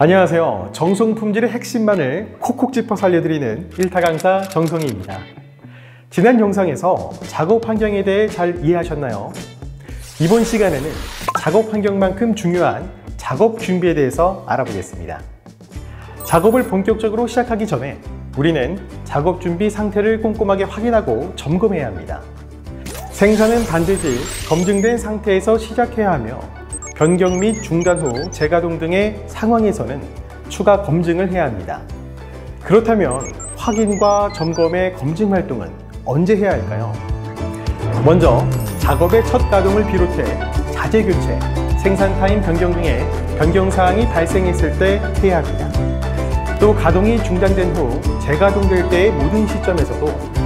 안녕하세요. 정송 품질의 핵심만을 콕콕 짚어 살려드리는 1타 강사 정송이입니다. 지난 영상에서 작업 환경에 대해 잘 이해하셨나요? 이번 시간에는 작업 환경만큼 중요한 작업 준비에 대해서 알아보겠습니다. 작업을 본격적으로 시작하기 전에 우리는 작업 준비 상태를 꼼꼼하게 확인하고 점검해야 합니다. 생산은 반드시 검증된 상태에서 시작해야 하며 변경 및 중단 후 재가동 등의 상황에서는 추가 검증을 해야 합니다. 그렇다면 확인과 점검의 검증 활동은 언제 해야 할까요? 먼저 작업의 첫 가동을 비롯해 자재 교체, 생산 타임 변경 등의 변경 사항이 발생했을 때 해야 합니다. 또 가동이 중단된 후 재가동될 때의 모든 시점에서도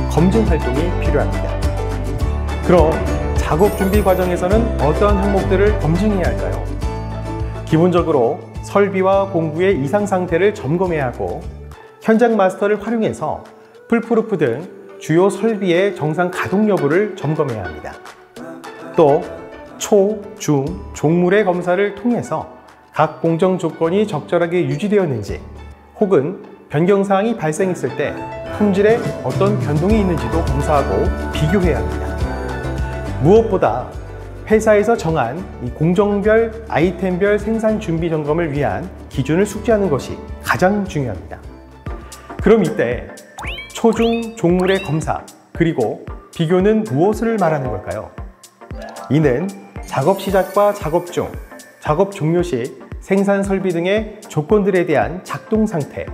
검증 활동이 필요합니다. 그럼 작업 준비 과정에서는 어떠한 항목들을 검증해야 할까요? 기본적으로 설비와 공구의 이상 상태를 점검해야 하고 현장 마스터를 활용해서 풀프루프 등 주요 설비의 정상 가동 여부를 점검해야 합니다. 또 초, 중, 종물의 검사를 통해서 각 공정 조건이 적절하게 유지되었는지 혹은 변경사항이 발생했을 때 품질에 어떤 변동이 있는지도 검사하고 비교해야 합니다. 무엇보다 회사에서 정한 이 공정별, 아이템별 생산 준비 점검을 위한 기준을 숙지하는 것이 가장 중요합니다. 그럼 이때 초중 종물의 검사 그리고 비교는 무엇을 말하는 걸까요? 이는 작업 시작과 작업 중, 작업 종료 시 생산 설비 등의 조건들에 대한 작동 상태,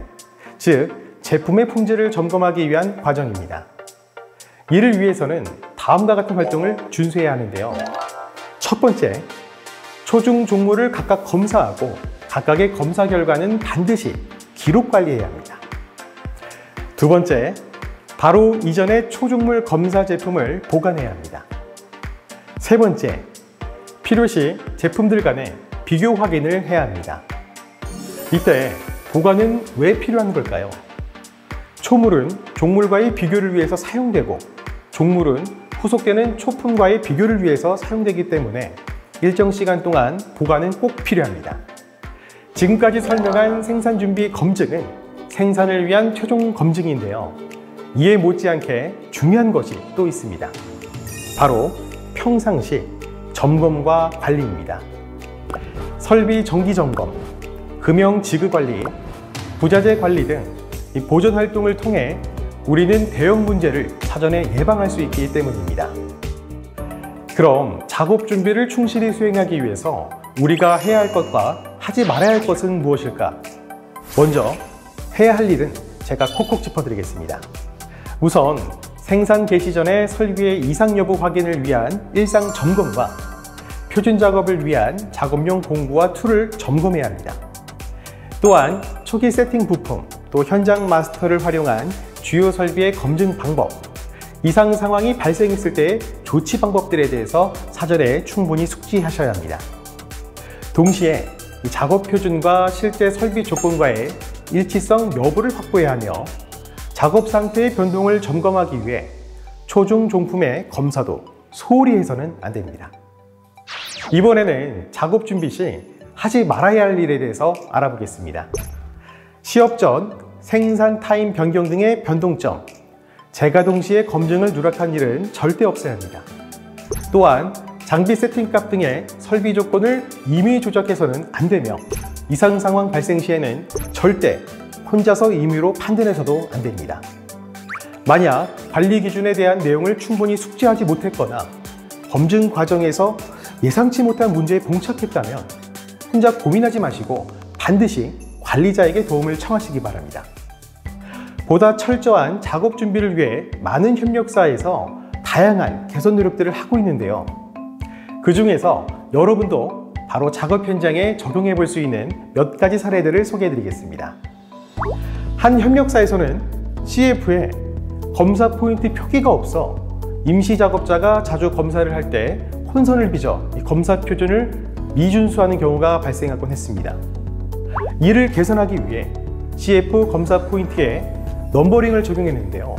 즉 제품의 품질을 점검하기 위한 과정입니다. 이를 위해서는 다음과 같은 활동을 준수해야 하는데요. 첫 번째, 초중 종물을 각각 검사하고 각각의 검사 결과는 반드시 기록 관리해야 합니다. 두 번째, 바로 이전의 초종물 검사 제품을 보관해야 합니다. 세 번째, 필요시 제품들 간의 비교 확인을 해야 합니다. 이때 보관은 왜 필요한 걸까요? 초물은 종물과의 비교를 위해서 사용되고 종물은 후속되는 초품과의 비교를 위해서 사용되기 때문에 일정 시간 동안 보관은 꼭 필요합니다. 지금까지 설명한 생산 준비 검증은 생산을 위한 최종 검증인데요. 이에 못지않게 중요한 것이 또 있습니다. 바로 평상시 점검과 관리입니다. 설비 정기 점검, 금형 지급 관리, 부자재 관리 등 보존 활동을 통해 우리는 대형 문제를 사전에 예방할 수 있기 때문입니다. 그럼 작업 준비를 충실히 수행하기 위해서 우리가 해야 할 것과 하지 말아야 할 것은 무엇일까? 먼저 해야 할 일은 제가 콕콕 짚어드리겠습니다. 우선 생산 개시 전에 설비의 이상 여부 확인을 위한 일상 점검과 표준 작업을 위한 작업용 공구와 툴을 점검해야 합니다. 또한 초기 세팅 부품, 또 현장 마스터를 활용한 주요 설비의 검증 방법, 이상 상황이 발생했을 때의 조치 방법들에 대해서 사전에 충분히 숙지하셔야 합니다. 동시에 작업 표준과 실제 설비 조건과의 일치성 여부를 확보해야 하며 작업 상태의 변동을 점검하기 위해 초중 종품의 검사도 소홀히 해서는 안 됩니다. 이번에는 작업 준비 시 하지 말아야 할 일에 대해서 알아보겠습니다. 시업 전 생산 타임 변경 등의 변동점, 재가동 시의 검증을 누락한 일은 절대 없어야 합니다. 또한 장비 세팅값 등의 설비 조건을 임의 조작해서는 안 되며 이상 상황 발생 시에는 절대 혼자서 임의로 판단해서도 안 됩니다. 만약 관리 기준에 대한 내용을 충분히 숙지하지 못했거나 검증 과정에서 예상치 못한 문제에 봉착했다면 혼자 고민하지 마시고 반드시 관리자에게 도움을 청하시기 바랍니다. 보다 철저한 작업 준비를 위해 많은 협력사에서 다양한 개선 노력들을 하고 있는데요. 그 중에서 여러분도 바로 작업 현장에 적용해 볼 수 있는 몇 가지 사례들을 소개해 드리겠습니다. 한 협력사에서는 CF에 검사 포인트 표기가 없어 임시 작업자가 자주 검사를 할 때 혼선을 빚어 검사 표준을 미준수하는 경우가 발생하곤 했습니다. 이를 개선하기 위해 CF 검사 포인트에 넘버링을 적용했는데요.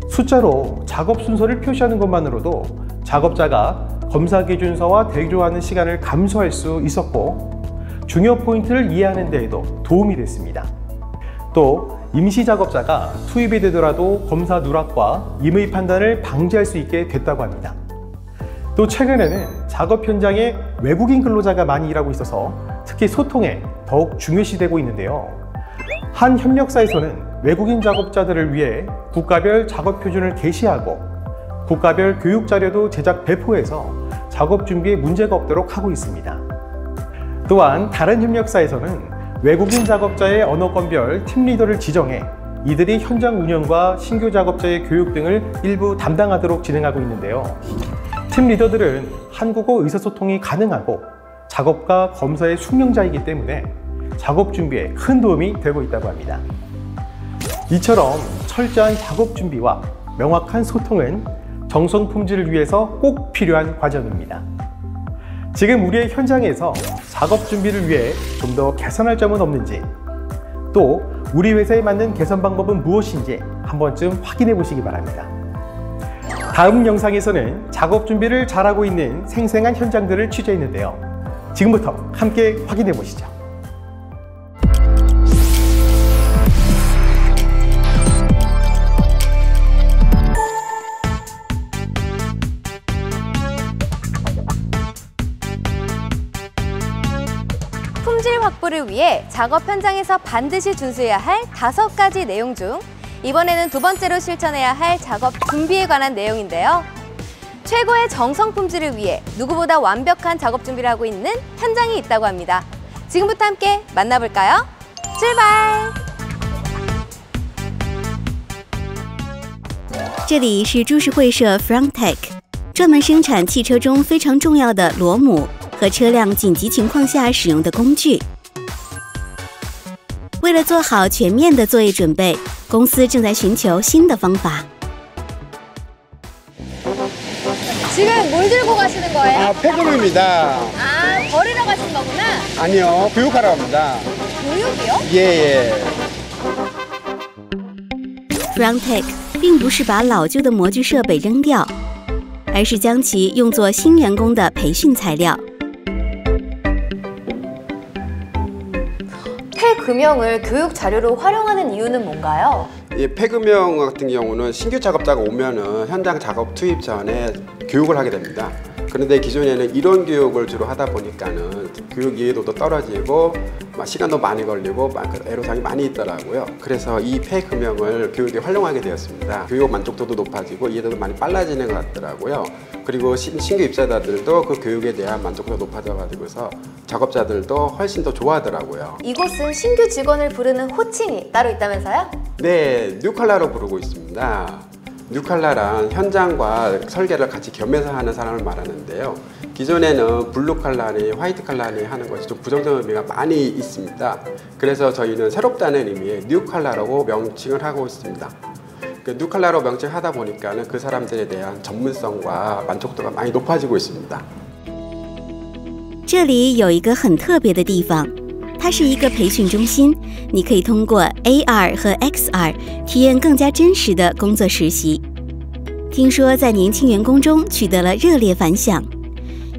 숫자로 작업 순서를 표시하는 것만으로도 작업자가 검사 기준서와 대조하는 시간을 감소할 수 있었고 중요 포인트를 이해하는 데에도 도움이 됐습니다. 또 임시 작업자가 투입이 되더라도 검사 누락과 임의 판단을 방지할 수 있게 됐다고 합니다. 또 최근에는 작업 현장에 외국인 근로자가 많이 일하고 있어서 특히 소통에 더욱 중요시되고 있는데요. 한 협력사에서는 외국인 작업자들을 위해 국가별 작업 표준을 게시하고 국가별 교육 자료도 제작 배포해서 작업 준비에 문제가 없도록 하고 있습니다. 또한 다른 협력사에서는 외국인 작업자의 언어권별 팀 리더를 지정해 이들이 현장 운영과 신규 작업자의 교육 등을 일부 담당하도록 진행하고 있는데요. 팀 리더들은 한국어 의사소통이 가능하고 작업과 검사의 숙련자이기 때문에 작업 준비에 큰 도움이 되고 있다고 합니다. 이처럼 철저한 작업 준비와 명확한 소통은 정성 품질을 위해서 꼭 필요한 과정입니다. 지금 우리의 현장에서 작업 준비를 위해 좀 더 개선할 점은 없는지, 또 우리 회사에 맞는 개선 방법은 무엇인지 한 번쯤 확인해 보시기 바랍니다. 다음 영상에서는 작업 준비를 잘하고 있는 생생한 현장들을 취재했는데요. 지금부터 함께 확인해 보시죠. 품질 확보를 위해 작업 현장에서 반드시 준수해야 할 5가지 내용 중 이번에는 두 번째로 실천해야 할 작업 준비에 관한 내용인데요. 최고의 정성 품질을 위해 누구보다 완벽한 작업 준비를 하고 있는 현장이 있다고 합니다. 지금부터 함께 만나볼까요? 출발! 这里是株式会社 Frontech， 专门生产汽车中非常重要的螺母和车辆紧急情况下使用的工具。为了做好全面的作业准备，公司正在寻求新的方法。 지금 뭘 들고 가시는 거예요? 폐금입니다. 아, 버리러 가신 거구나. 아니요, 교육하러 갑니다. 교육이요? 예. Frontech 并不是把老旧的模具设备扔掉，而是将其用作新员工的培训材料。 폐금형을 교육 자료로 활용하는 이유는 뭔가요? 이 폐금형 같은 경우는 신규 작업자가 오면은 현장 작업 투입 전에 교육을 하게 됩니다. 그런데 기존에는 이론 교육을 주로 하다 보니까는 교육 이해도도 떨어지고 시간도 많이 걸리고 애로사항이 많이 있더라고요. 그래서 이 폐금형을 교육에 활용하게 되었습니다. 교육 만족도도 높아지고 이해도도 많이 빨라지는 것 같더라고요. 그리고 신규 입사자들도 그 교육에 대한 만족도가 높아져가지고서 작업자들도 훨씬 더 좋아하더라고요. 이곳은 신규 직원을 부르는 호칭이 따로 있다면서요? 네, 뉴칼라로 부르고 있습니다. 뉴칼라란 현장과 설계를 같이 겸해서 하는 사람을 말하는데요. 기존에는 블루칼라니, 화이트칼라니 하는 것이 좀 부정적인 의미가 많이 있습니다. 그래서 저희는 새롭다는 의미의 뉴칼라라고 명칭을 하고 있습니다. 뉴칼라로 명칭하다 보니까는 그 사람들에 대한 전문성과 만족도가 많이 높아지고 있습니다. 这里有一个很特别的地方，它是一个培训中心，你可以通过 AR 和 XR 体验更加真实的工作实习。听说在年轻员工中取得了热烈反响。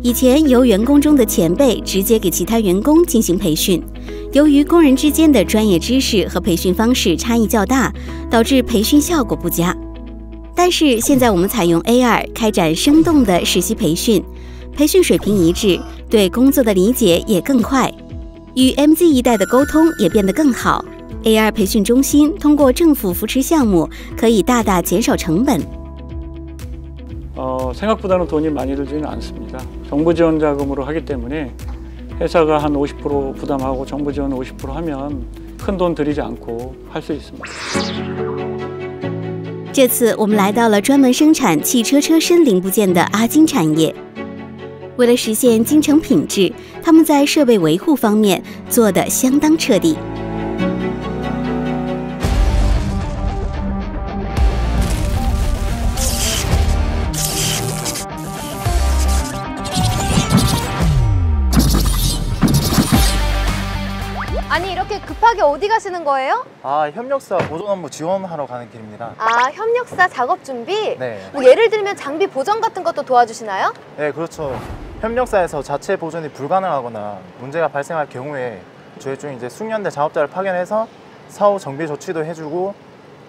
以前由员工中的前辈直接给其他员工进行培训，由于工人之间的专业知识和培训方式差异较大，导致培训效果不佳。但是现在我们采用 AR 开展生动的实习培训，培训水平一致，对工作的理解也更快，与 MZ 一代的沟通也变得更好。AR 培训中心通过政府扶持项目，可以大大减少成本。 생각보다는 돈이 많이 들지는 않습니다. 정부 지원 자금으로 하기 때문에 회사가 한 50% 부담하고 정부 지원 50% 하면 큰 돈 들이지 않고 할 수 있습니다. 这次我们来到了专门生产汽车车身零部件的阿金产业。为了实现精诚品质，他们在设备维护方面做得相当彻底。 아니 이렇게 급하게 어디 가시는 거예요? 아, 협력사 보존 업무 지원하러 가는 길입니다. 아, 협력사 작업 준비? 네. 뭐 예를 들면 장비 보정 같은 것도 도와주시나요? 네, 그렇죠. 협력사에서 자체 보존이 불가능하거나 문제가 발생할 경우에 저희 중 이제 숙련된 작업자를 파견해서 사후 정비 조치도 해주고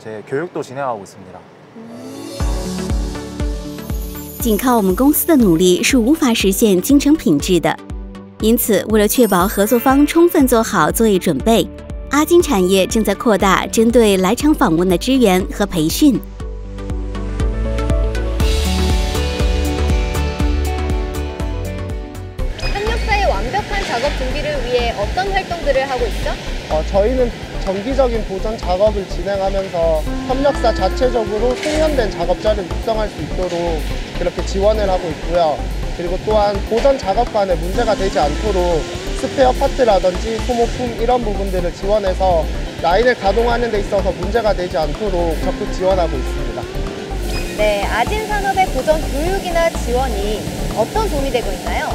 이제 교육도 진행하고 있습니다. 仅靠我们公司的努力是无法实现精诚品质的，因此，为了确保合作方充分做好作业准备，阿金产业正在扩大针对来场访问的支援和培训。 협력사의 완벽한 작업 준비를 위해 어떤 활동들을 하고 있죠? 저희는 정기적인 보전 작업을 진행하면서 협력사 자체적으로 숙련된 작업자를 육성할 수 있도록 그렇게 지원을 하고 있고요. 그리고 또한 보전 작업관에 문제가 되지 않도록 스페어 파트라든지 소모품 이런 부분들을 지원해서 라인을 가동하는 데 있어서 문제가 되지 않도록 적극 지원하고 있습니다. 네, 아진 산업의 보전 교육이나 지원이 어떤 도움이 되고 있나요?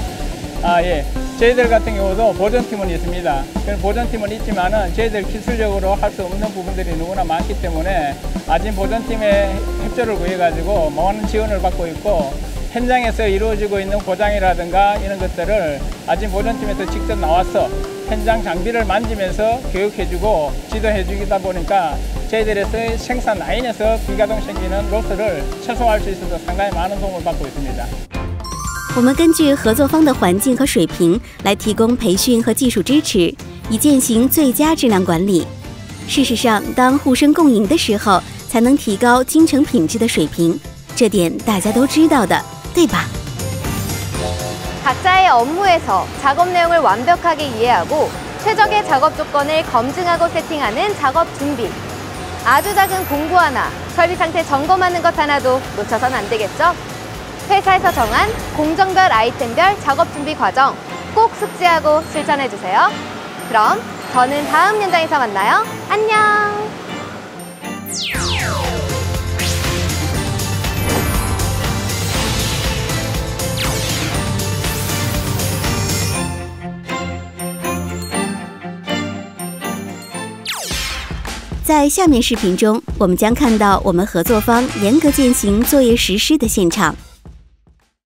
예. 저희들 같은 경우도 보전팀은 있습니다. 그런 보전팀은 있지만은 저희들 기술적으로 할 수 없는 부분들이 너무나 많기 때문에 아진 보전팀의 협조를 구해가지고 많은 지원을 받고 있고 현장에서 이루어지고 있는 고장이라든가 이런 것들을 아진 보전팀에서 직접 나와서 현장 장비를 만지면서 교육해주고 지도해주다 보니까 저희들에서 생산 라인에서 비가동 생기는 로스를 최소화할 수 있어서 상당히 많은 도움을 받고 있습니다. 我们根据合作方的环境和水平来提供培训和技术支持，以践行最佳质量管理。事实上，当互生共赢的时候，才能提高精诚品质的水平，这点大家都知道的，对吧？ 각자의 업무에서 작업 내용을 완벽하게 이해하고 최적의 작업 조건을 검증하고 세팅하는 작업 준비. 아주 작은 공구 하나, 설비 상태 점검하는 것 하나도 놓쳐선 안 되겠죠? 회사에서 정한 공정별 아이템별 작업 준비 과정 꼭 숙지하고 실천해주세요. 그럼 저는 다음 현장에서 만나요. 안녕!在下面视频中，我们将看到我们合作方严格践行作业实施的现场。